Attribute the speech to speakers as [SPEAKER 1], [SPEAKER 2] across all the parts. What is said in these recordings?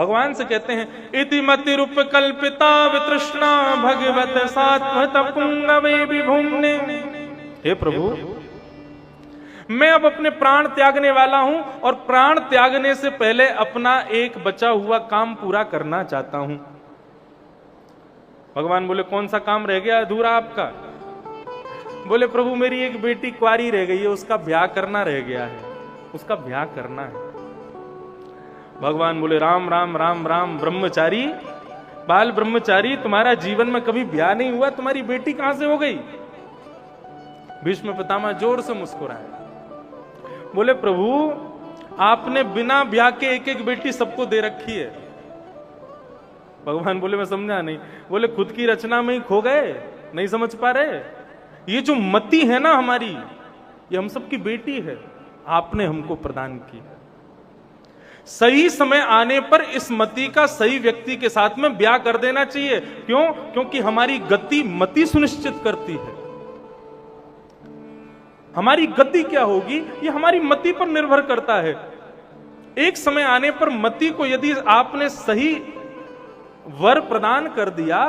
[SPEAKER 1] भगवान से कहते हैं इति मति रूप कल्पिता वितृष्णा भगवत सात्वत पुंगवे विभुम्ने। हे प्रभु, मैं अब अपने प्राण त्यागने वाला हूं और प्राण त्यागने से पहले अपना एक बचा हुआ काम पूरा करना चाहता हूं। भगवान बोले कौन सा काम रह गया अधूरा आपका? बोले प्रभु मेरी एक बेटी कुंवारी रह गई है, उसका ब्याह करना रह गया है, उसका ब्याह करना है। भगवान बोले राम राम राम राम ब्रह्मचारी, बाल ब्रह्मचारी, तुम्हारा जीवन में कभी ब्याह नहीं हुआ, तुम्हारी बेटी कहां से हो गई? भीष्म पितामह जोर से मुस्कुराए, बोले प्रभु आपने बिना ब्याह के एक एक बेटी सबको दे रखी है। भगवान बोले मैं समझा नहीं। बोले खुद की रचना में ही खो गए, नहीं समझ पा रहे? ये जो मति है ना हमारी, ये हम सबकी बेटी है, आपने हमको प्रदान की। सही समय आने पर इस मति का सही व्यक्ति के साथ में ब्याह कर देना चाहिए। क्यों? क्योंकि हमारी गति मति सुनिश्चित करती है। हमारी गति क्या होगी ये हमारी मति पर निर्भर करता है। एक समय आने पर मति को यदि आपने सही वर प्रदान कर दिया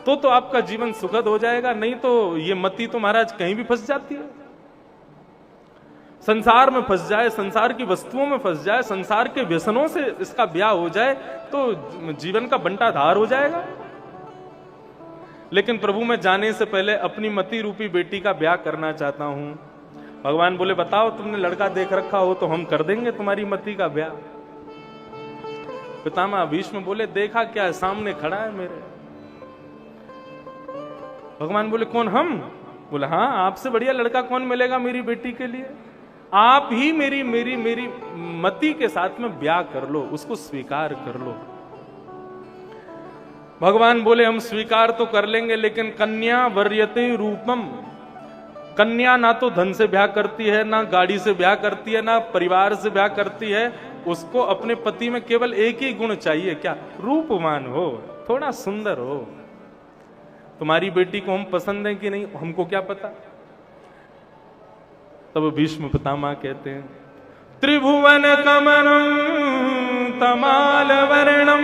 [SPEAKER 1] तो आपका जीवन सुखद हो जाएगा, नहीं तो ये मति तो महाराज कहीं भी फंस जाती है। संसार में फंस जाए, संसार की वस्तुओं में फंस जाए, संसार के व्यसनों से इसका ब्याह हो जाए तो जीवन का बंटाधार हो जाएगा। लेकिन प्रभु मैं जाने से पहले अपनी मति रूपी बेटी का ब्याह करना चाहता हूं। भगवान बोले बताओ तुमने लड़का देख रखा हो तो हम कर देंगे तुम्हारी मति का ब्याह। पितामह भीष्म बोले देखा क्या है, सामने खड़ा है मेरे। भगवान बोले कौन? हम? बोले हाँ, आपसे बढ़िया लड़का कौन मिलेगा मेरी बेटी के लिए? आप ही मेरी मेरी मेरी मति के साथ में ब्याह कर लो, उसको स्वीकार कर लो। भगवान बोले हम स्वीकार तो कर लेंगे, लेकिन कन्या वर्यते रूपम, कन्या ना तो धन से ब्याह करती है, ना गाड़ी से ब्याह करती है, ना परिवार से ब्याह करती है। उसको अपने पति में केवल एक ही गुण चाहिए, क्या? रूपवान हो, थोड़ा सुंदर हो। तुम्हारी बेटी को हम पसंद है कि नहीं हमको क्या पता। तब भीष्म पितामह कहते हैं त्रिभुवन कमनम तमाल वर्णम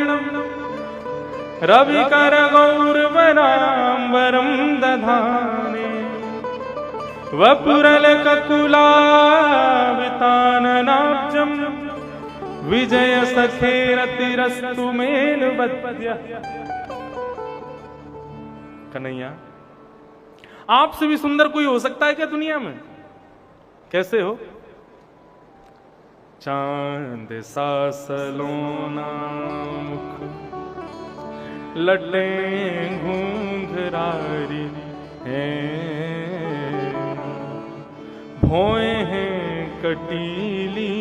[SPEAKER 1] रविकर गौरवराम्बरम दधाने वपुरल ककुलाविताननाब्जम विजय सखेरतिरस्तु मेलवत्य। कन्हैया आपसे भी सुंदर कोई हो सकता है क्या दुनिया में? कैसे हो? चांद सा सलोना मुख लटे घूंघरारी हैं, भौएं हैं कटीली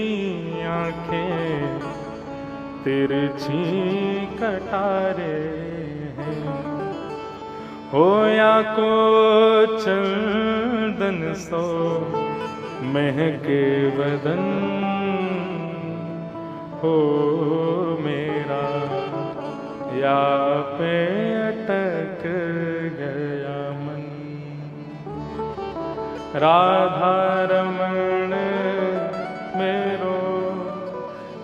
[SPEAKER 1] आंखें, तिरछी कटारे हैं। होया को चंदन सो महके बदन, हो मेरा या पे अटक गया मन। राधा रमण मेरो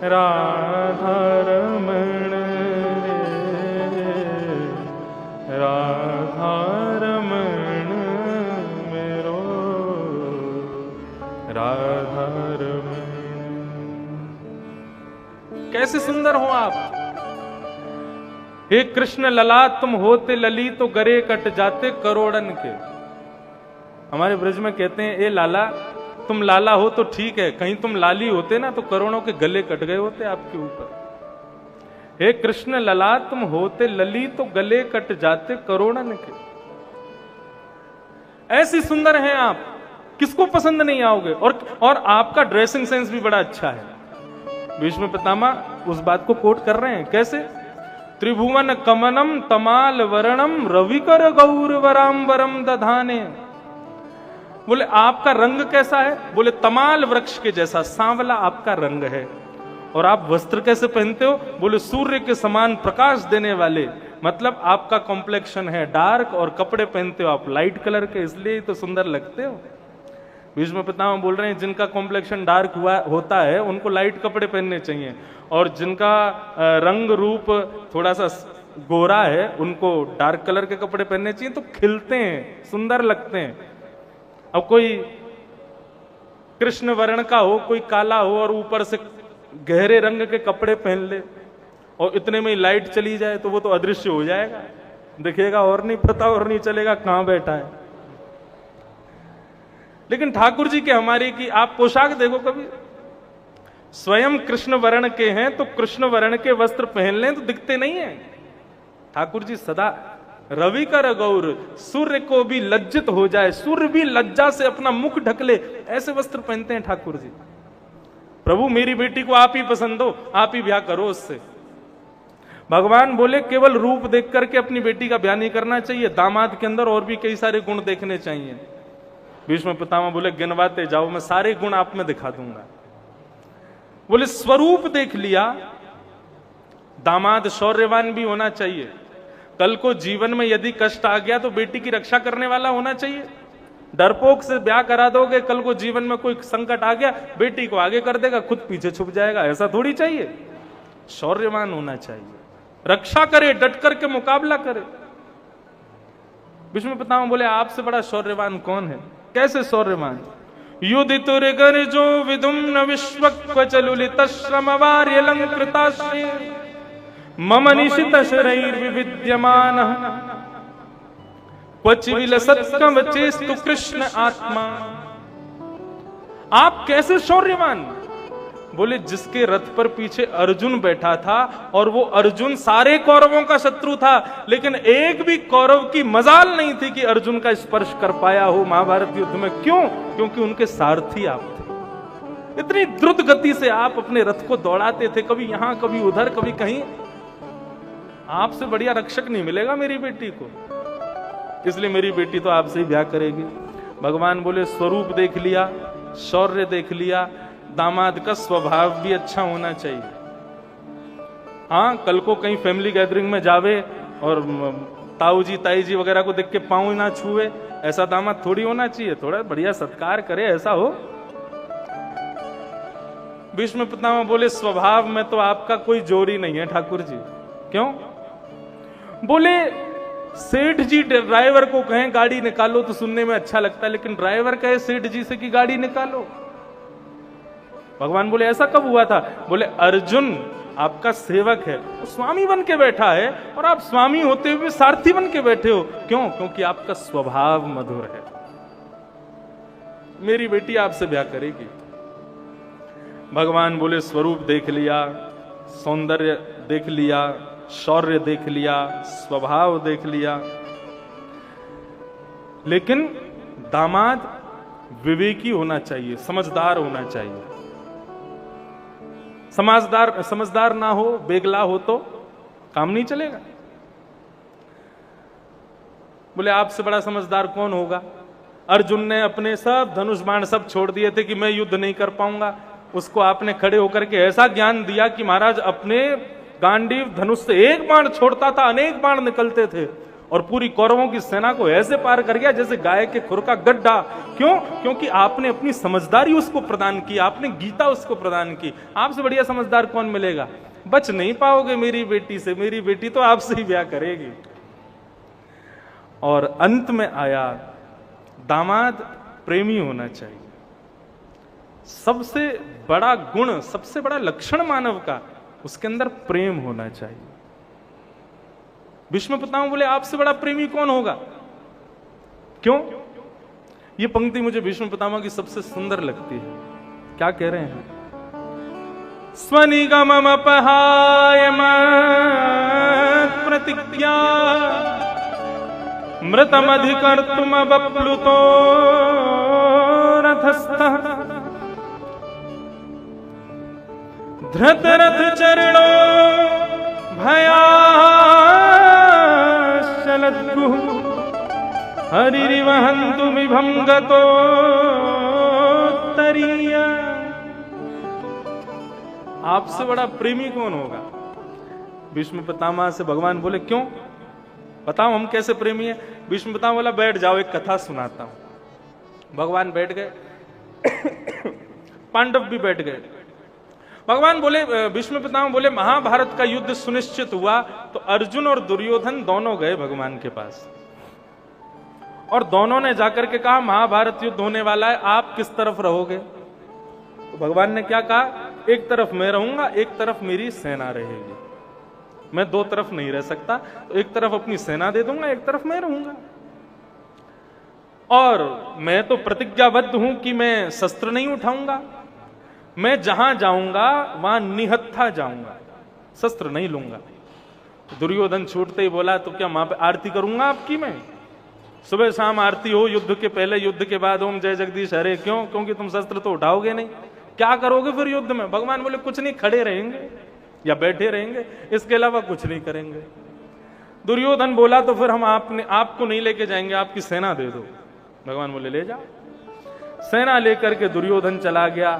[SPEAKER 1] राधा रमण रे, राधा रमण मेरो राधा रमण। कैसे सुंदर हो आप! हे कृष्ण लला तुम होते लली तो गरे कट जाते करोड़न के। हमारे ब्रज में कहते हैं ए लाला, तुम लाला हो तो ठीक है, कहीं तुम लाली होते ना तो करोड़ों के गले कट गए होते आपके ऊपर। हे कृष्ण लला तुम होते लली तो गले कट जाते करोड़न के। ऐसी सुंदर हैं आप, किसको पसंद नहीं आओगे? और आपका ड्रेसिंग सेंस भी बड़ा अच्छा है। भीष्म पितामह उस बात को कोट कर रहे हैं, कैसे? त्रिभुवन कमनम तमाल वरणम रविकर गौरवराम्बरम दधाने। बोले आपका रंग कैसा है? बोले तमाल वृक्ष के जैसा सांवला आपका रंग है। और आप वस्त्र कैसे पहनते हो? बोले सूर्य के समान प्रकाश देने वाले, मतलब आपका कॉम्प्लेक्शन है डार्क, और कपड़े पहनते हो आप लाइट कलर के, इसलिए तो सुंदर लगते हो। भीष्म पितामह बोल रहे हैं जिनका कॉम्प्लेक्शन डार्क हुआ होता है उनको लाइट कपड़े पहनने चाहिए, और जिनका रंग रूप थोड़ा सा गोरा है उनको डार्क कलर के कपड़े पहनने चाहिए, तो खिलते हैं, सुंदर लगते हैं। अब कोई कृष्ण वर्ण का हो, कोई काला हो और ऊपर से गहरे रंग के कपड़े पहन ले और इतने में ही लाइट चली जाए तो वो तो अदृश्य हो जाएगा, दिखेगा और नहीं पता और नहीं चलेगा कहां बैठा है। लेकिन ठाकुर जी के हमारी की आप पोशाक देखो, कभी स्वयं कृष्ण वर्ण के हैं तो कृष्ण वर्ण के वस्त्र पहन लें तो दिखते नहीं है। ठाकुर जी सदा रवि का रगौर, सूर्य को भी लज्जित हो जाए, सूर्य भी लज्जा से अपना मुख ढक ले, ऐसे वस्त्र पहनते हैं ठाकुर जी। प्रभु मेरी बेटी को आप ही पसंद हो, आप ही ब्याह करो उससे। भगवान बोले केवल रूप देख करके अपनी बेटी का ब्याह नहीं करना चाहिए, दामाद के अंदर और भी कई सारे गुण देखने चाहिए। भीष्म पितामह बोले गिनवाते जाओ, मैं सारे गुण आप में दिखा दूंगा। बोले स्वरूप देख लिया, दामाद शौर्यवान भी होना चाहिए, कल को जीवन में यदि कष्ट आ गया तो बेटी की रक्षा करने वाला होना चाहिए। डरपोक से ब्याह करा दोगे, कल को जीवन में कोई संकट आ गया बेटी को आगे कर देगा, खुद पीछे छुप जाएगा, ऐसा थोड़ी चाहिए। शौर्यवान होना चाहिए, रक्षा करे, डट करके मुकाबला करे। भीष्म पितामह बोले आपसे बड़ा शौर्यवान कौन है? कैसे शौर्यवान? युदितुर गर्जो विदुम्न विश्वक्व चलुलित श्रमवार्य लंकृताश्री मम निशित शरैर विविद्यमानः क्वचि विलसत्कं वचेस्तु कृष्ण आत्मा। आप कैसे शौर्यवान? बोले जिसके रथ पर पीछे अर्जुन बैठा था और वो अर्जुन सारे कौरवों का शत्रु था, लेकिन एक भी कौरव की मजाल नहीं थी कि अर्जुन का स्पर्श कर पाया हो महाभारत युद्ध में। क्यों? क्योंकि उनके सारथी आप थे। इतनी द्रुत गति से आप अपने रथ को दौड़ाते थे, कभी यहां कभी उधर कभी कहीं। आपसे बढ़िया रक्षक नहीं मिलेगा मेरी बेटी को, इसलिए मेरी बेटी तो आपसे ही ब्याह करेगी। भगवान बोले स्वरूप देख लिया, शौर्य देख लिया, दामाद का स्वभाव भी अच्छा होना चाहिए। हाँ, कल को कहीं फैमिली गैदरिंग में जावे और ताऊ जी ताई जी वगैरह को देख के पांव ना छुए, ऐसा दामाद थोड़ी होना चाहिए। थोड़ा बढ़िया सत्कार करे, ऐसा हो। भीष्म पितामह बोले स्वभाव में तो आपका कोई जोर ही नहीं है ठाकुर जी। क्यों? बोले सेठ जी ड्राइवर को कहें गाड़ी निकालो तो सुनने में अच्छा लगता है, लेकिन ड्राइवर कहे सेठ जी से कि गाड़ी निकालो। भगवान बोले ऐसा कब हुआ था? बोले अर्जुन आपका सेवक है, वो स्वामी बन के बैठा है और आप स्वामी होते हुए सारथी बन के बैठे हो। क्यों? क्योंकि आपका स्वभाव मधुर है। मेरी बेटी आपसे ब्याह करेगी। भगवान बोले स्वरूप देख लिया, सौंदर्य देख लिया, शौर्य देख लिया, स्वभाव देख लिया, लेकिन दामाद विवेकी होना चाहिए, समझदार होना चाहिए। समझदार ना हो, बेगला हो तो काम नहीं चलेगा। बोले आपसे बड़ा समझदार कौन होगा? अर्जुन ने अपने सब धनुष बाण सब छोड़ दिए थे कि मैं युद्ध नहीं कर पाऊंगा, उसको आपने खड़े होकर के ऐसा ज्ञान दिया कि महाराज अपने गांडीव धनुष से एक बाण छोड़ता था, अनेक बाण निकलते थे और पूरी कौरवों की सेना को ऐसे पार कर गया जैसे गाय के खुर का गड्ढा। क्यों? क्योंकि आपने अपनी समझदारी उसको प्रदान की, आपने गीता उसको प्रदान की। आपसे बढ़िया समझदार कौन मिलेगा? बच नहीं पाओगे मेरी बेटी से, मेरी बेटी तो आपसे ही ब्याह करेगी। और अंत में आया दामाद प्रेमी होना चाहिए। सबसे बड़ा गुण, सबसे बड़ा लक्षण मानव का, उसके अंदर प्रेम होना चाहिए। भीष्म पितामह बोले आपसे बड़ा प्रेमी कौन होगा? क्यों? ये पंक्ति मुझे भीष्म पितामह की सबसे सुंदर लगती है। क्या कह रहे हैं? स्वनिगमम अपहाय प्रतिज्ञा मृतमधिकर्तुम बप्लुतो रथस्थः धृतरथ चरणो भयाशलद्भु हरिरिवहन्तु विभंगतो तरीय। आपसे बड़ा प्रेमी कौन होगा? भीष्म पितामह से भगवान बोले क्यों? बताओ हम कैसे प्रेमी हैं? भीष्म पितामह बोला बैठ जाओ, एक कथा सुनाता हूं। भगवान बैठ गए। पांडव भी बैठ गए। भगवान बोले, भीष्म पितामह बोले महाभारत का युद्ध सुनिश्चित हुआ तो अर्जुन और दुर्योधन दोनों गए भगवान के पास और दोनों ने जाकर के कहा महाभारत युद्ध होने वाला है, आप किस तरफ रहोगे? तो भगवान ने क्या कहा, एक तरफ मैं रहूंगा, एक तरफ मेरी सेना रहेगी। मैं दो तरफ नहीं रह सकता, तो एक तरफ अपनी सेना दे दूंगा, एक तरफ मैं रहूंगा। और मैं तो प्रतिज्ञाबद्ध हूं कि मैं शस्त्र नहीं उठाऊंगा, मैं जहां जाऊंगा वहां निहत्था जाऊंगा, शस्त्र नहीं लूंगा। दुर्योधन छूटते ही बोला, तो क्या वहां पे आरती करूंगा आपकी? मैं सुबह शाम आरती हो, युद्ध के पहले युद्ध के बाद ओम जय जगदीश हरे। क्यों? क्योंकि तुम शस्त्र तो उठाओगे नहीं। क्या करोगे फिर युद्ध में? भगवान बोले कुछ नहीं, खड़े रहेंगे या बैठे रहेंगे, इसके अलावा कुछ नहीं करेंगे। दुर्योधन बोला, तो फिर हम आपको नहीं लेके जाएंगे, आपकी सेना दे दो। भगवान बोले ले जाओ। सेना लेकर के दुर्योधन चला गया।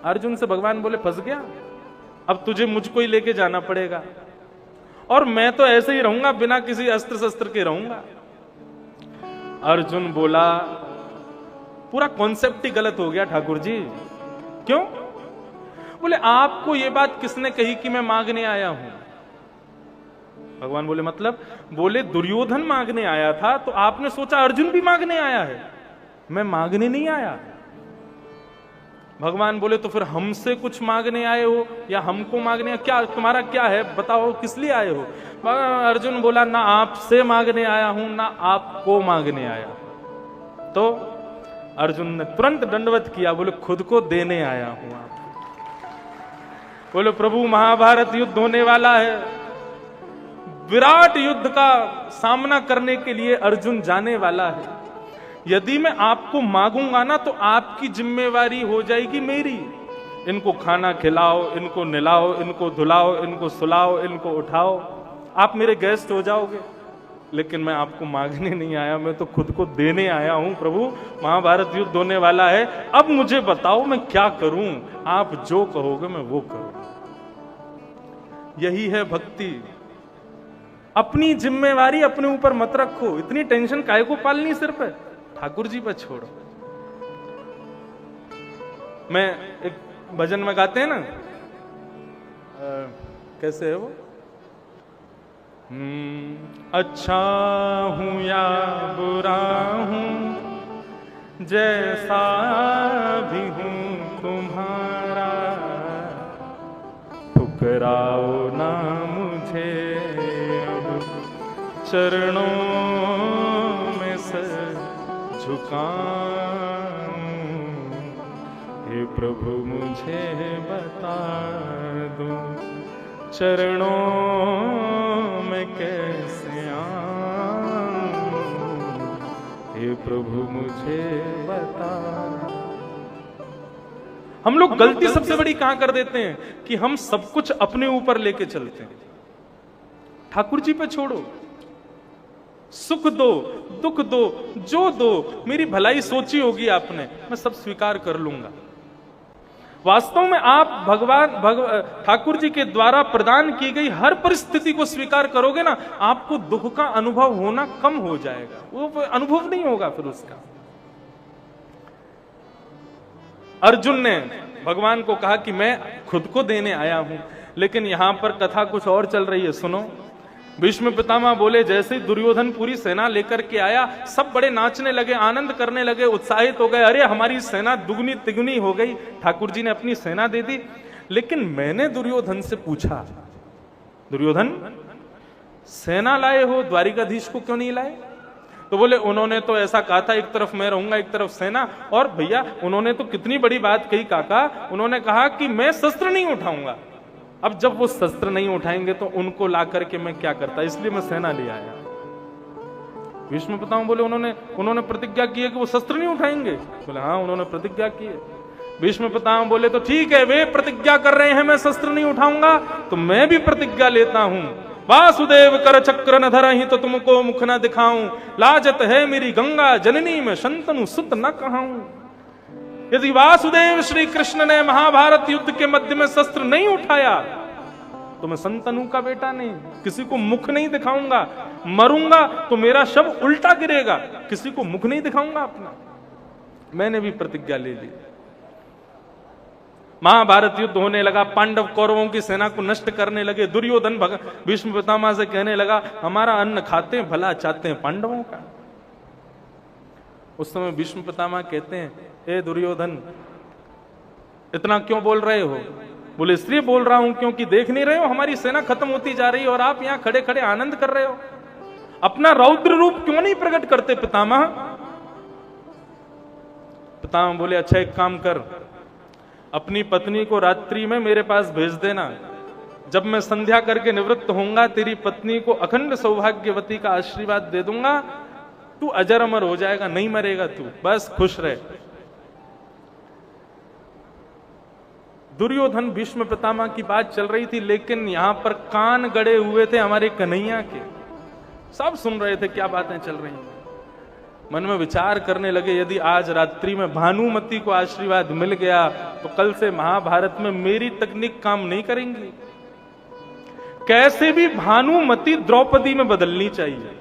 [SPEAKER 1] अर्जुन से भगवान बोले फंस गया, अब तुझे मुझको ही लेके जाना पड़ेगा और मैं तो ऐसे ही रहूंगा, बिना किसी अस्त्र शस्त्र के रहूंगा। अर्जुन बोला, पूरा कॉन्सेप्ट ही गलत हो गया ठाकुर जी। क्यों? बोले आपको ये बात किसने कही कि मैं मांगने आया हूं? भगवान बोले मतलब? बोले दुर्योधन मांगने आया था तो आपने सोचा अर्जुन भी मांगने आया है। मैं मांगने नहीं आया। भगवान बोले तो फिर हमसे कुछ मांगने आए हो या हमको मांगने? क्या तुम्हारा क्या है, बताओ किस लिए आए हो? अर्जुन बोला, ना आपसे मांगने आया हूं ना आपको मांगने आया। तो अर्जुन ने तुरंत दंडवत किया, बोले खुद को देने आया हूं आप। बोले प्रभु महाभारत युद्ध होने वाला है, विराट युद्ध का सामना करने के लिए अर्जुन जाने वाला है। यदि मैं आपको मांगूंगा ना तो आपकी जिम्मेवारी हो जाएगी मेरी। इनको खाना खिलाओ, इनको निलाओ, इनको धुलाओ, इनको सुलाओ, इनको उठाओ, आप मेरे गेस्ट हो जाओगे। लेकिन मैं आपको मांगने नहीं आया, मैं तो खुद को देने आया हूं। प्रभु महाभारत युद्ध होने वाला है, अब मुझे बताओ मैं क्या करूं? आप जो कहोगे मैं वो करूं। यही है भक्ति। अपनी जिम्मेवारी अपने ऊपर मत रखो, इतनी टेंशन काहे को पालनी सिर पे, ठाकुर जी पर छोड़ो। मैं एक भजन में गाते हैं ना, कैसे है वो, अच्छा हूं या बुरा हूं, जैसा भी हूं तुम्हारा, ठुकराओ ना मुझे अब, चरणों में सर झुकाऊं। हे प्रभु मुझे बता दो, चरणों में कैसे आऊं। हे प्रभु मुझे बता। हम लोग गलती सबसे बड़ी कहां कर देते हैं कि हम सब कुछ अपने ऊपर लेके चलते हैं। ठाकुर जी पे छोड़ो, सुख दो, दुख दो, जो दो, मेरी भलाई सोची होगी आपने, मैं सब स्वीकार कर लूंगा। वास्तव में आप ठाकुर जी के द्वारा प्रदान की गई हर परिस्थिति को स्वीकार करोगे ना, आपको दुख का अनुभव होना कम हो जाएगा, वो अनुभव नहीं होगा फिर उसका। अर्जुन ने भगवान को कहा कि मैं खुद को देने आया हूं, लेकिन यहां पर कथा कुछ और चल रही है, सुनो। भीष्म पितामह बोले, जैसे ही दुर्योधन पूरी सेना लेकर के आया, सब बड़े नाचने लगे, आनंद करने लगे, उत्साहित हो गए, अरे हमारी सेना दुगनी तिगुनी हो गई, ठाकुर जी ने अपनी सेना दे दी। लेकिन मैंने दुर्योधन से पूछा, दुर्योधन सेना लाए हो, द्वारिकाधीश को क्यों नहीं लाए? तो बोले उन्होंने तो ऐसा कहा था, एक तरफ मैं रहूंगा एक तरफ सेना। और भैया उन्होंने तो कितनी बड़ी बात कही काका, उन्होंने कहा कि मैं शस्त्र नहीं उठाऊंगा। अब जब वो शस्त्र नहीं उठाएंगे तो उनको ला करके मैं क्या करता, इसलिए मैं सेना ले आया। भीष्म पितामह बोले उन्होंने प्रतिज्ञा की है कि वो शस्त्र नहीं उठाएंगे। बोले हाँ उन्होंने प्रतिज्ञा की है। भीष्म पितामह बोले तो ठीक है, वे प्रतिज्ञा कर रहे हैं मैं शस्त्र नहीं उठाऊंगा, तो मैं भी प्रतिज्ञा लेता हूं। वासुदेव कर चक्र न धरहि तो तुमको मुख न दिखाऊं, लाजत है मेरी गंगा जननी में शंतनु सुत न कहाऊं। यदि वासुदेव श्री कृष्ण ने महाभारत युद्ध के मध्य में शस्त्र नहीं उठाया तो मैं शंतनु का बेटा नहीं, किसी को मुख नहीं दिखाऊंगा। मरूंगा तो मेरा शव उल्टा गिरेगा, किसी को मुख नहीं दिखाऊंगा अपना। मैंने भी प्रतिज्ञा ले ली। महाभारत युद्ध होने लगा, पांडव कौरवों की सेना को नष्ट करने लगे। दुर्योधन भीष्म पितामह से कहने लगा, हमारा अन्न खाते हैं, भला चाहते हैं पांडवों का। उस समय भीष्म पितामह कहते हैं, ए दुर्योधन, इतना क्यों बोल रहे हो? बोले, इसलिए बोल रहा हूं क्योंकि देख नहीं रहे हो हमारी सेना खत्म होती जा रही है और आप यहां खड़े खड़े आनंद कर रहे हो। अपना रौद्र रूप क्यों नहीं प्रकट करते पितामह? पितामह बोले, अच्छा एक काम कर, अपनी पत्नी को रात्रि में मेरे पास भेज देना। जब मैं संध्या करके निवृत्त होऊंगा, तेरी पत्नी को अखंड सौभाग्यवती का आशीर्वाद दे दूंगा, तू अजर अमर हो जाएगा, नहीं मरेगा तू, बस खुश रहे। दुर्योधन भीष्म पितामह की बात चल रही थी, लेकिन यहां पर कान गड़े हुए थे हमारे कन्हैया के। सब सुन रहे थे क्या बातें चल रही हैं। मन में विचार करने लगे, यदि आज रात्रि में भानुमति को आशीर्वाद मिल गया तो कल से महाभारत में मेरी तकनीक काम नहीं करेंगी। कैसे भी भानुमति द्रौपदी में बदलनी चाहिए।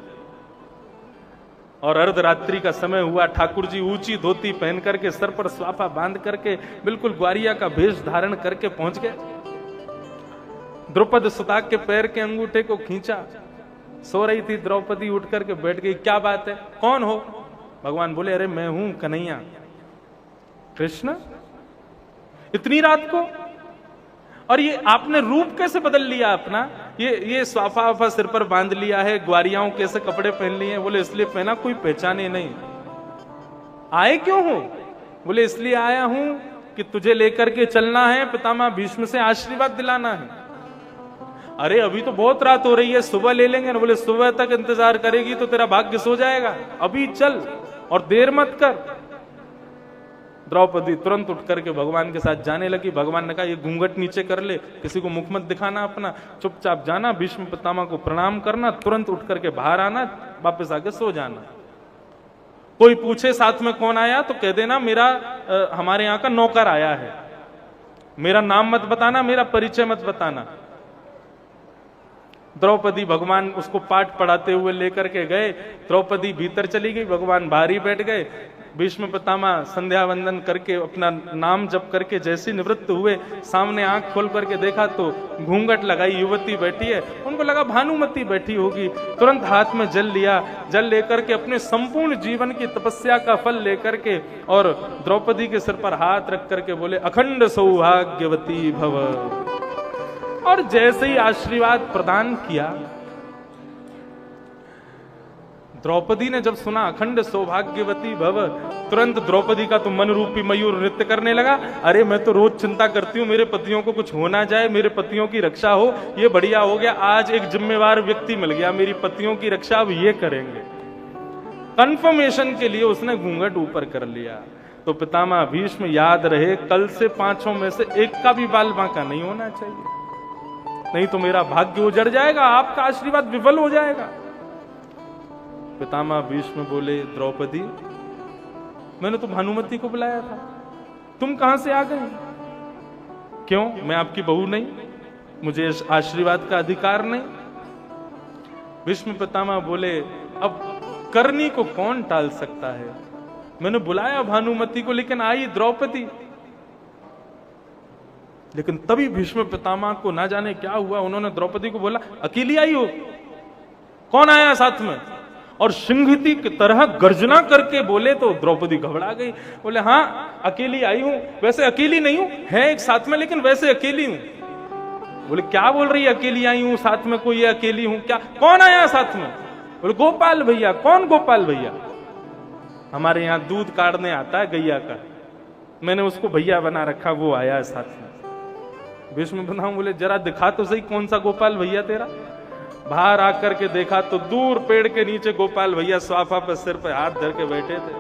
[SPEAKER 1] और अर्धरात्रि का समय हुआ, ठाकुर जी ऊंची धोती पहन करके, सर पर स्वाफा बांध करके, बिल्कुल ग्वारिया का भेष धारण करके पहुंच गए। द्रौपदी सुता के पैर के अंगूठे को खींचा। सो रही थी द्रौपदी, उठ करके बैठ गई। क्या बात है, कौन हो? भगवान बोले, अरे मैं हूं कन्हैया। कृष्ण, इतनी रात को? और ये आपने रूप कैसे बदल लिया अपना? ये स्वाफा वाफा सिर पर बांध लिया है, ग्वारियाओं कैसे कपड़े पहन लिए हैं? बोले, इसलिए पहना कोई पहचाने नहीं। आए क्यों हो? बोले, इसलिए आया हूं कि तुझे लेकर के चलना है, पितामह भीष्म से आशीर्वाद दिलाना है। अरे अभी तो बहुत रात हो रही है, सुबह ले लेंगे ना। बोले, सुबह तक इंतजार करेगी तो तेरा भाग्य सो जाएगा, अभी चल और देर मत कर। द्रौपदी तुरंत उठ करके भगवान के साथ जाने लगी। भगवान ने कहा, ये घूंघट नीचे कर ले, किसी को मुख मत दिखाना अपना, चुपचाप जाना, भीष्म पितामह को प्रणाम करना, तुरंत उठ करके बाहर आना, वापस आके सो जाना। कोई पूछे साथ में कौन आया तो कह देना, मेरा हमारे यहाँ का नौकर आया है। मेरा नाम मत बताना, मेरा परिचय मत बताना। द्रौपदी, भगवान उसको पाठ पढ़ाते हुए लेकर के गए। द्रौपदी भीतर चली गई, भगवान बाहर ही बैठ गए। भीष्म पितामह संध्या वंदन करके अपना नाम जप करके जैसे निवृत्त हुए, सामने आंख खोल करके देखा तो घूंघट लगाई युवती बैठी है। उनको लगा भानुमति बैठी होगी। तुरंत हाथ में जल लिया, जल लेकर के अपने संपूर्ण जीवन की तपस्या का फल लेकर के और द्रौपदी के सिर पर हाथ रख करके बोले, अखंड सौभाग्यवती भव। और जैसे ही आशीर्वाद प्रदान किया, द्रौपदी ने जब सुना अखंड सौभाग्यवती भव, तुरंत द्रौपदी का तो मन रूपी मयूर नृत्य करने लगा। अरे मैं तो रोज चिंता करती हूँ मेरे पतियों को कुछ हो ना जाए, मेरे पतियों की रक्षा हो, ये बढ़िया हो गया, आज एक जिम्मेवार व्यक्ति मिल गया, मेरी पतियों की रक्षा अब ये करेंगे। कंफर्मेशन के लिए उसने घूंघट ऊपर कर लिया। तो पितामह भीष्म, याद रहे, कल से पांचों में से एक का भी बाल बांका नहीं होना चाहिए, नहीं तो मेरा भाग्य उजड़ जाएगा, आपका आशीर्वाद विफल हो जाएगा। पितामह भीष्म बोले, द्रौपदी, मैंने तो भानुमति को बुलाया था, तुम कहां से आ गए? क्यों, मैं आपकी बहू नहीं? मुझे आशीर्वाद का अधिकार नहीं? भीष्म पितामह बोले, अब करनी को कौन टाल सकता है? मैंने बुलाया भानुमति को, लेकिन आई द्रौपदी। लेकिन तभी भीष्म पितामह को ना जाने क्या हुआ, उन्होंने द्रौपदी को बोला, अकेली आई हो? कौन आया साथ में? और सिंहती की तरह गर्जना करके बोले तो द्रौपदी घबरा गई। बोले, हाँ अकेली आई हूं, वैसे अकेली नहीं हूं, है एक साथ में, लेकिन वैसे अकेली हूं। बोले, क्या बोल रही है, अकेली आई हूं, साथ में कोई है, अकेली हूं क्या? कौन आया साथ में? बोले, गोपाल भैया। कौन गोपाल भैया? हमारे यहाँ दूध काटने आता है गैया का, मैंने उसको भैया बना रखा, वो आया है साथ में। भीष्म पितामह बोले, जरा दिखा तो सही कौन सा गोपाल भैया तेरा। बाहर आकर के देखा तो दूर पेड़ के नीचे गोपाल भैया स्वाफा पर सिर पर हाथ धर के बैठे थे।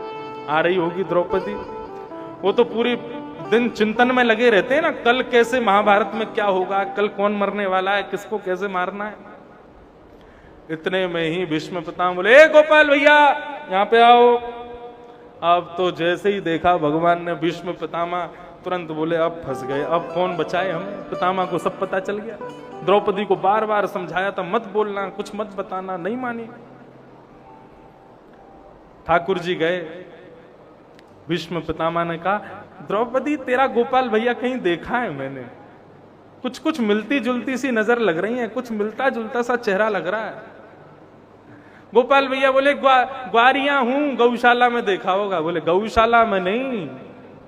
[SPEAKER 1] आ रही होगी द्रौपदी। वो तो पूरी दिन चिंतन में लगे रहते हैं ना, कल कैसे महाभारत में क्या होगा, कल कौन मरने वाला है, किसको कैसे मारना है। इतने में ही भीष्म पितामह बोले, ए गोपाल भैया यहाँ पे आओ। अब तो जैसे ही देखा भगवान ने भीष्म पितामह, तुरंत बोले, अब फंस गए, अब कौन बचाए हमें। पितामह को सब पता चल गया। द्रौपदी को बार बार समझाया था, मत बोलना, कुछ मत बताना, नहीं मानी। ठाकुर जी गए, भीष्म पितामह ने कहा, द्रौपदी तेरा गोपाल भैया कहीं देखा है मैंने, कुछ कुछ मिलती जुलती सी नजर लग रही है, कुछ मिलता जुलता सा चेहरा लग रहा है। गोपाल भैया बोले ग्वारियां हूं, गौशाला में देखा होगा। बोले गौशाला में नहीं,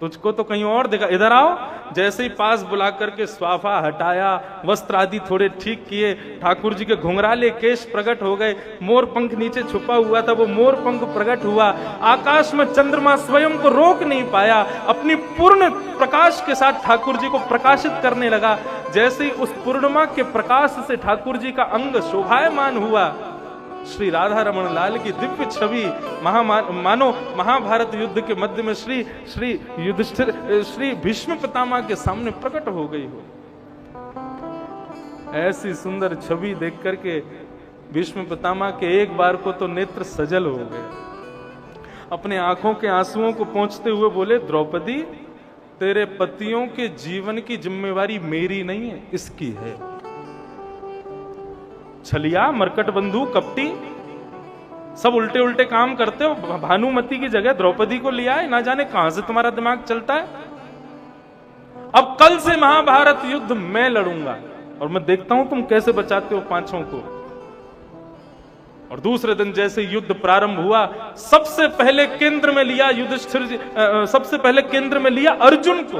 [SPEAKER 1] तुझको तो कहीं और देखा, इधर आओ। जैसे ही पास बुला करके स्वाफा हटाया, वस्त्र आदि थोड़े ठीक किए, ठाकुर जी के घुंघराले केश प्रकट हो गए, मोर पंख नीचे छुपा हुआ था, वो मोर पंख प्रकट हुआ। आकाश में चंद्रमा स्वयं को रोक नहीं पाया, अपनी पूर्ण प्रकाश के साथ ठाकुर जी को प्रकाशित करने लगा। जैसे ही उस पूर्णिमा के प्रकाश से ठाकुर जी का अंग शोभायमान हुआ, श्री राधा रमन लाल की दिव्य छवि मानो महाभारत युद्ध के मध्य में श्री युधिष्ठिर श्री भीष्म पितामह के सामने प्रकट हो गई हो। ऐसी सुंदर छवि देख करके भीष्म पितामह के एक बार को तो नेत्र सजल हो गए। अपने आंखों के आंसुओं को पोंछते हुए बोले, द्रौपदी तेरे पतियों के जीवन की जिम्मेवारी मेरी नहीं है, इसकी है। छलिया, मरकट बंधु, कपटी, सब उल्टे उल्टे काम करते हो। भानुमति की जगह द्रौपदी को लिया है, ना जाने कहां से तुम्हारा दिमाग चलता है। अब कल से महाभारत युद्ध मैं लड़ूंगा और मैं देखता हूं तुम कैसे बचाते हो पांचों को। और दूसरे दिन जैसे युद्ध प्रारंभ हुआ, सबसे पहले केंद्र में लिया युधिष्ठिर, सबसे पहले केंद्र में लिया अर्जुन को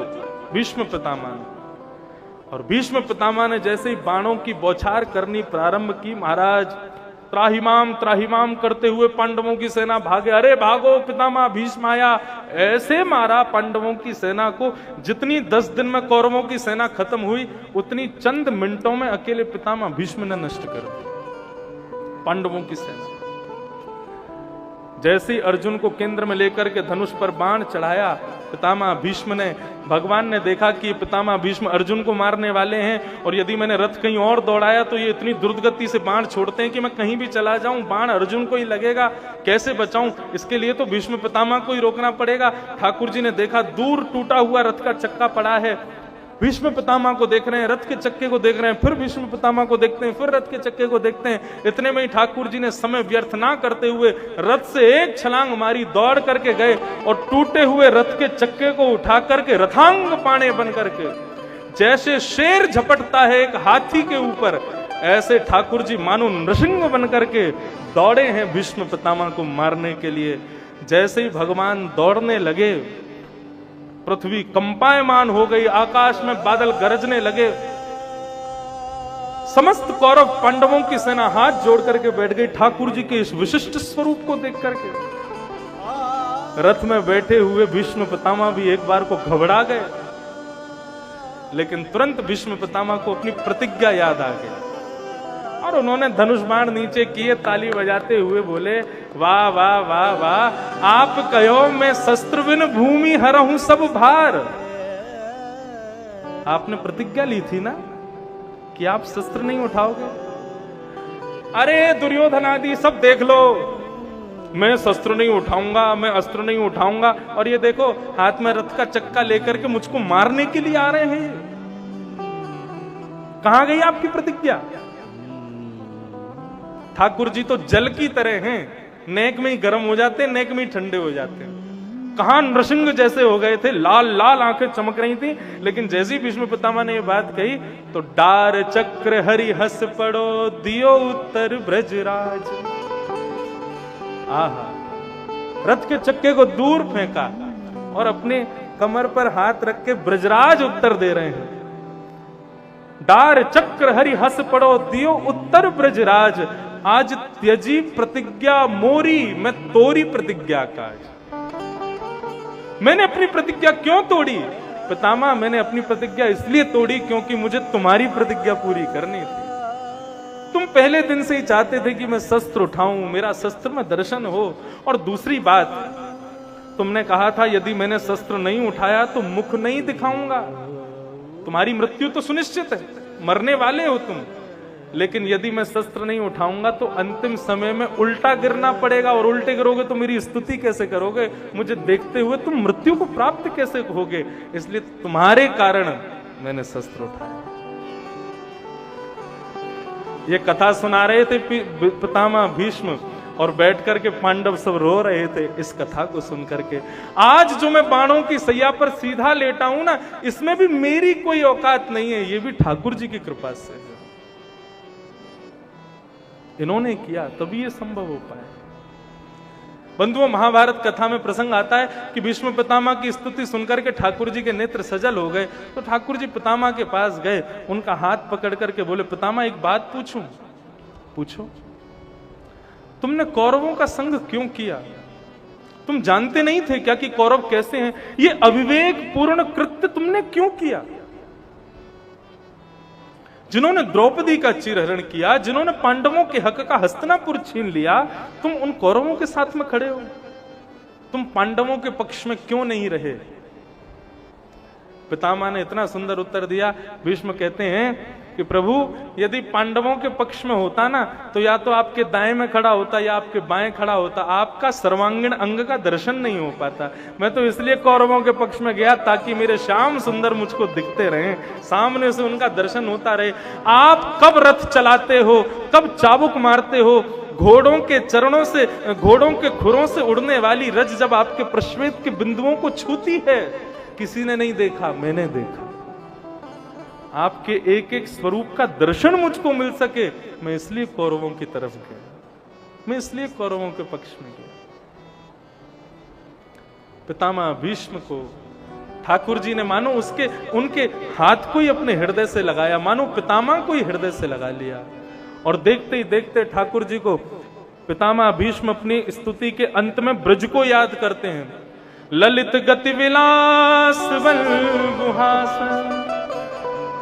[SPEAKER 1] भीष्म पितामह ने। और भीष्म पितामह ने जैसे ही बाणों की बौछार करनी प्रारंभ की, महाराज त्राहिमाम त्राहिमाम करते हुए पांडवों की सेना भागे। अरे भागो पितामह, भीष्म आया। ऐसे मारा पांडवों की सेना को, जितनी 10 दिन में कौरवों की सेना खत्म हुई, उतनी चंद मिनटों में अकेले पितामह भीष्म ने नष्ट कर दी पांडवों की सेना। जैसे ही अर्जुन को केंद्र में लेकर के धनुष पर बाण चढ़ाया पितामह भीष्म ने, भगवान ने देखा कि पितामह भीष्म अर्जुन को मारने वाले हैं, और यदि मैंने रथ कहीं और दौड़ाया तो ये इतनी द्रुतगति से बाण छोड़ते हैं कि मैं कहीं भी चला जाऊं बाण अर्जुन को ही लगेगा, कैसे बचाऊं। इसके लिए तो भीष्म पितामह को ही रोकना पड़ेगा। ठाकुर जी ने देखा दूर टूटा हुआ रथ का चक्का पड़ा है, भीष्म पितामह को देख रहे हैं, रथ के चक्के को देख रहे हैं, फिर भीष्म पितामह को देखते हैं, फिर रथ के चक्के को देखते हैं। इतने में ही ठाकुर जी ने समय व्यर्थ ना करते हुए रथ से एक छलांग मारी, दौड़ करके गए और टूटे हुए रथ के चक्के को उठा करके रथांग पाणे बन करके, जैसे शेर झपटता है एक हाथी के ऊपर, ऐसे ठाकुर जी मानो नृसिंह बन करके दौड़े हैं भीष्म पितामह को मारने के लिए। जैसे ही भगवान दौड़ने लगे, पृथ्वी कंपायमान हो गई, आकाश में बादल गरजने लगे। समस्त कौरव पांडवों की सेना हाथ जोड़ करके बैठ गई ठाकुर जी के इस विशिष्ट स्वरूप को देख करके। रथ में बैठे हुए भीष्म पितामह भी एक बार को घबरा गए, लेकिन तुरंत भीष्म पितामह को अपनी प्रतिज्ञा याद आ गई और उन्होंने धनुष बाण नीचे किए, ताली बजाते हुए बोले, वाह वाह वाह वाह, आप कहो मैं शस्त्र बिन भूमि हरहूं सब भार। आपने प्रतिज्ञा ली थी ना कि आप शस्त्र नहीं उठाओगे। अरे दुर्योधन आदि सब देख लो, मैं शस्त्र नहीं उठाऊंगा, मैं अस्त्र नहीं उठाऊंगा, और ये देखो हाथ में रथ का चक्का लेकर के मुझको मारने के लिए आ रहे हैं। कहां गई आपकी प्रतिज्ञा? ठाकुर जी तो जल की तरह हैं, नेक में ही गर्म हो जाते हैं, नेक में ही ठंडे हो जाते हैं। कहां नृसिंह जैसे हो गए थे, लाल लाल आंखें चमक रही थी। लेकिन जैसे ही भीष्म पितामह ने ये बात कही तो डार चक्र हरि हंस पड़ो, दियो उत्तर ब्रजराज। आहा, रथ के चक्के को दूर फेंका और अपने कमर पर हाथ रख के ब्रजराज उत्तर दे रहे हैं। डार चक्र हरि हंस पड़ो, दियो उत्तर ब्रजराज। आज त्यजी प्रतिज्ञा मोरी, मैं तोरी प्रतिज्ञा काज। मैंने अपनी प्रतिज्ञा क्यों तोड़ी पितामह? मैंने अपनी प्रतिज्ञा इसलिए तोड़ी क्योंकि मुझे तुम्हारी प्रतिज्ञा पूरी करनी थी। तुम पहले दिन से ही चाहते थे कि मैं शस्त्र उठाऊं, मेरा शस्त्र में दर्शन हो। और दूसरी बात, तुमने कहा था यदि मैंने शस्त्र नहीं उठाया तो मुख नहीं दिखाऊंगा, तुम्हारी मृत्यु तो सुनिश्चित है, मरने वाले हो तुम। लेकिन यदि मैं शस्त्र नहीं उठाऊंगा तो अंतिम समय में उल्टा गिरना पड़ेगा, और उल्टे गिरोगे तो मेरी स्तुति कैसे करोगे? मुझे देखते हुए तुम मृत्यु को प्राप्त कैसे होगे? इसलिए तुम्हारे कारण मैंने शस्त्र उठाया। ये कथा सुना रहे थे पितामह भीष्म और बैठ करके पांडव सब रो रहे थे इस कथा को सुन करके। आज जो मैं बाणों की सैया पर सीधा लेटा हूं ना, इसमें भी मेरी कोई औकात नहीं है, ये भी ठाकुर जी की कृपा से है। इन्होंने किया तभी ये संभव हो पाया। बंधुओं, महाभारत कथा में प्रसंग आता है कि भीष्म पितामह की स्तुति सुनकर के ठाकुर जी के नेत्र सजल हो गए। तो ठाकुर जी पितामह के पास गए, उनका हाथ पकड़ करके बोले, पितामह एक बात पूछूं? पूछो। तुमने कौरवों का संग क्यों किया? तुम जानते नहीं थे क्या कि कौरव कैसे हैं? ये अविवेक पूर्ण कृत्य तुमने क्यों किया? जिन्होंने द्रौपदी का चिरहरण किया, जिन्होंने पांडवों के हक का हस्तिनापुर छीन लिया, तुम उन कौरवों के साथ में खड़े हो। तुम पांडवों के पक्ष में क्यों नहीं रहे? पितामह ने इतना सुंदर उत्तर दिया। भीष्म कहते हैं कि प्रभु, यदि पांडवों के पक्ष में होता ना, तो या तो आपके दाएं में खड़ा होता या आपके बाएं खड़ा होता, आपका सर्वांगीण अंग का दर्शन नहीं हो पाता। मैं तो इसलिए कौरवों के पक्ष में गया ताकि मेरे श्याम सुंदर मुझको दिखते रहें, सामने से उनका दर्शन होता रहे। आप कब रथ चलाते हो, कब चाबुक मारते हो, घोड़ों के चरणों से, घोड़ों के खुरों से उड़ने वाली रज जब आपके प्रश्वेत के बिंदुओं को छूती है, किसी ने नहीं देखा, मैंने देखा। आपके एक एक स्वरूप का दर्शन मुझको मिल सके, मैं इसलिए कौरवों की तरफ गया, मैं इसलिए कौरवों के पक्ष में गया। पितामह भीष्म को ठाकुर जी ने मानो उनके हाथ को ही अपने हृदय से लगाया, मानो पितामह को ही हृदय से लगा लिया। और देखते ही देखते ठाकुर जी को पितामह भीष्म अपनी स्तुति के अंत में ब्रज को याद करते हैं। ललित गति विलास बल गुहास,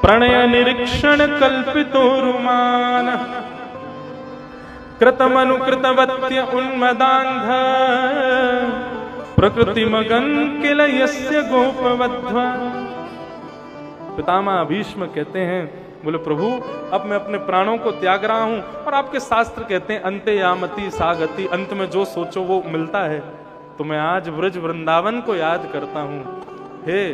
[SPEAKER 1] प्रणय निरीक्षण कल्पितो रुमान, कृतमनुकृतवत्य उन्मदांध, प्रकृति मगन किल यस्य गोपवध्वा। पितामह भीष्म कहते हैं, बोले प्रभु, अब मैं अपने प्राणों को त्याग रहा हूं, और आपके शास्त्र कहते हैं अंते यामति सागति, अंत में जो सोचो वो मिलता है। तो मैं आज ब्रज वृंदावन को याद करता हूं। हे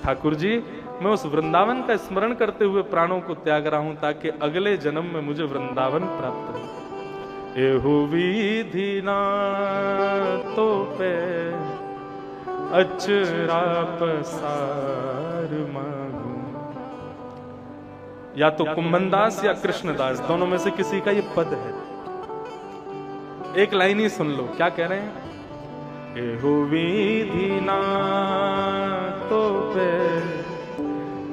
[SPEAKER 1] ठाकुर जी, मैं उस वृंदावन का स्मरण करते हुए प्राणों को त्याग रहा हूं, ताकि अगले जन्म में मुझे वृंदावन प्राप्त हो। एहु विधि ना तो पे अचरा पसार मांगू। या तो कुंभनदास या कृष्णदास, दोनों में से किसी का ये पद है। एक लाइन ही सुन लो, क्या कह रहे हैं? एहु विधि ना तो पे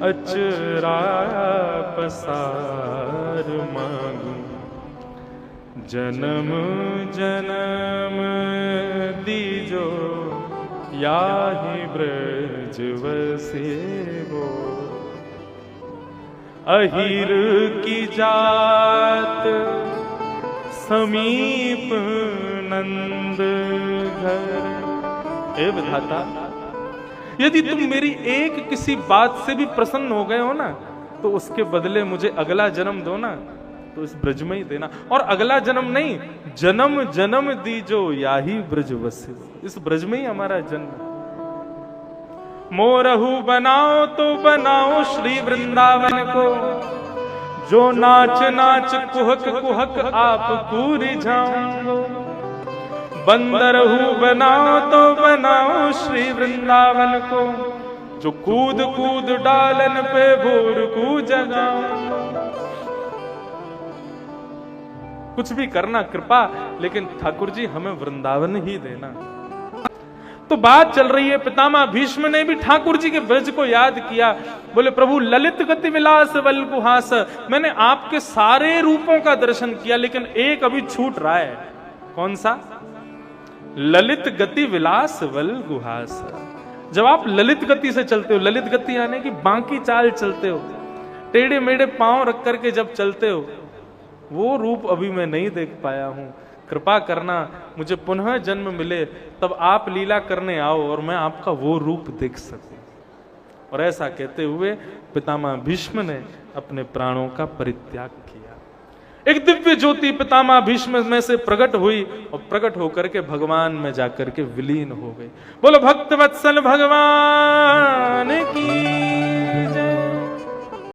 [SPEAKER 1] अचरा पसार मांगू, जन्म जन्म दीजो याहि ब्रज वसेवो। अहिर की जात समीप नंद घर। हे विधाता, यदि तुम मेरी एक किसी बात से भी प्रसन्न हो गए हो ना, तो उसके बदले मुझे अगला जन्म दो ना, तो इस ब्रज में ही देना। और अगला जन्म नहीं, जन्म जन्म दीजो याही ब्रज वसे, इस ब्रज में ही हमारा जन्म। मोरहु बनाओ तो बनाओ श्री वृंदावन को, जो नाच नाच कुहक कुहक आप पूरी जाओ। बंदरहु बनाओ तो बनाओ श्री वृंदावन को, जो कूद कूद डालन पे भोर को जगाओ। कुछ भी करना कृपा, लेकिन ठाकुर जी हमें वृंदावन ही देना। तो बात चल रही है, पितामह भीष्म ने भी ठाकुर जी के ब्रज को याद किया। बोले प्रभु, ललित गति विलास बल गुहास, मैंने आपके सारे रूपों का दर्शन किया, लेकिन एक अभी छूट रहा है। कौन सा? ललित गति विलास बल गुहास। जब आप ललित गति से चलते हो, ललित गति यानी कि बांकी चाल चलते हो, टेढ़े मेढ़े पांव रख करके जब चलते हो, वो रूप अभी मैं नहीं देख पाया हूं। कृपा करना, मुझे पुनः जन्म मिले, तब आप लीला करने आओ और मैं आपका वो रूप देख सकूं। और ऐसा कहते हुए पितामह भीष्म ने अपने प्राणों का परित्याग किया। एक दिव्य ज्योति पितामह भीष्म में से प्रकट हुई और प्रकट होकर के भगवान में जाकर के विलीन हो गई। बोलो भक्त वत्सल भगवान की।